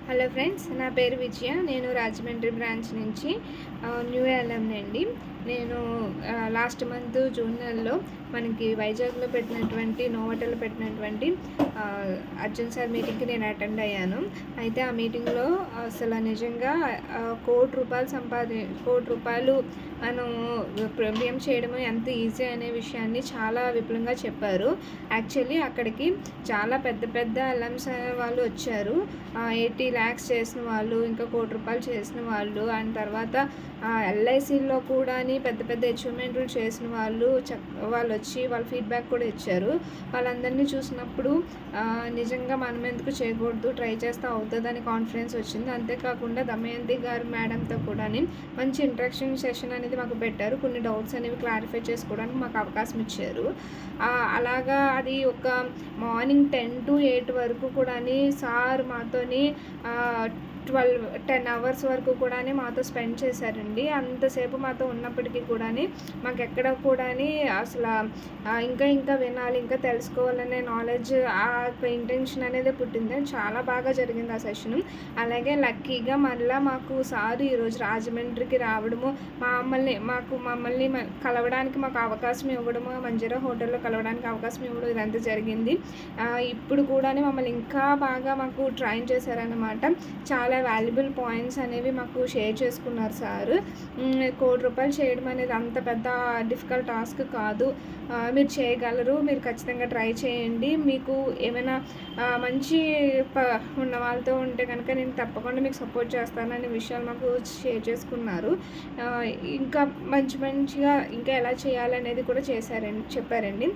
Hello friends, నా పేరు విజయ. నేను రాజమండ్రి బ్రాంచ్ నుంచి న్యూ ఎల్ఎంని అండి. నేను లాస్ట్ మంత్ జూన్ నెలలో మనకి వైజాగ్లో పెట్టినటువంటి నోవాటెల్లో పెట్టినటువంటి అర్జున్ సార్ మీటింగ్కి నేను అటెండ్ అయ్యాను. అయితే ఆ మీటింగ్లో అసలు నిజంగా కోటి రూపాయలు మనం వ్యయం చేయడము ఎంత ఈజీ అనే విషయాన్ని చాలా విపులంగా చెప్పారు. యాక్చువల్లీ అక్కడికి చాలా పెద్ద పెద్ద ఎల్ఎంస్ వాళ్ళు వచ్చారు. 80 lakhs చేసిన వాళ్ళు, ఇంకా ₹1,00,00,000 చేసిన వాళ్ళు, అండ్ తర్వాత ఎల్ఐసిలో కూడా పెద్ద పెద్ద అచీవ్మెంట్లు చేసిన వాళ్ళు వాళ్ళు వచ్చి వాళ్ళ ఫీడ్బ్యాక్ కూడా ఇచ్చారు. వాళ్ళందరినీ చూసినప్పుడు నిజంగా మనం ఎందుకు చేయకూడదు, ట్రై చేస్తే అవుతుందని కాన్ఫిడెన్స్ వచ్చింది. అంతేకాకుండా దమయంతి గారు మేడంతో కూడా మంచి ఇంట్రాక్షన్ సెషన్ అనేది మాకు పెట్టారు. కొన్ని డౌట్స్ అనేవి క్లారిఫై చేసుకోవడానికి మాకు అవకాశం ఇచ్చారు. అలాగా అది ఒక మార్నింగ్ 10 to 8 వరకు కూడా సార్ మాతోని 10 hours వరకు కూడా మాతో స్పెండ్ చేశారండి. అంతసేపు మాతో ఉన్నప్పటికీ కూడా మాకు ఎక్కడ కూడా అసలు ఇంకా వినాలి, ఇంకా తెలుసుకోవాలనే నాలెడ్జ్, ఆ ఇంటెన్షన్ అనేది పుట్టింది. చాలా బాగా జరిగింది ఆ సెషన్. అలాగే లక్కీగా మళ్ళీ మాకు సార్ ఈరోజు రాజమండ్రికి రావడము, మమ్మల్ని కలవడానికి మాకు అవకాశం ఇవ్వడము, మంజీరా హోటల్లో కలవడానికి అవకాశం ఇవ్వడం, ఇదంతా జరిగింది. ఇప్పుడు కూడా మమ్మల్ని ఇంకా బాగా మాకు ట్రైన్ చేశారన్నమాట. చాలా వాల్యుబుల్ పాయింట్స్ అనేవి మాకు షేర్ చేసుకున్నారు సార్. ₹1,00,00,000 చేయడం అనేది అంత పెద్ద డిఫికల్ట్ టాస్క్ కాదు. మీరు చేయగలరు, మీరు ఖచ్చితంగా ట్రై చేయండి. మీకు ఏమైనా మంచి ఉన్న వాళ్ళతో ఉంటే కనుక నేను తప్పకుండా మీకు సపోర్ట్ చేస్తాననే విషయాలు మాకు షేర్ చేసుకున్నారు. ఇంకా మంచిగా ఇంకా ఎలా చేయాలనేది కూడా చెప్పారండి.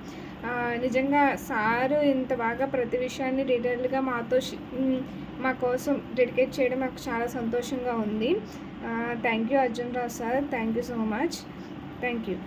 నిజంగా సారు ఇంత బాగా ప్రతి విషయాన్ని డీటెయిల్డ్గా మా కోసం డెడికేట్ చేయడం మాకు చాలా సంతోషంగా ఉంది. Thank you Arjun Rao sir, thank you so much. Thank you.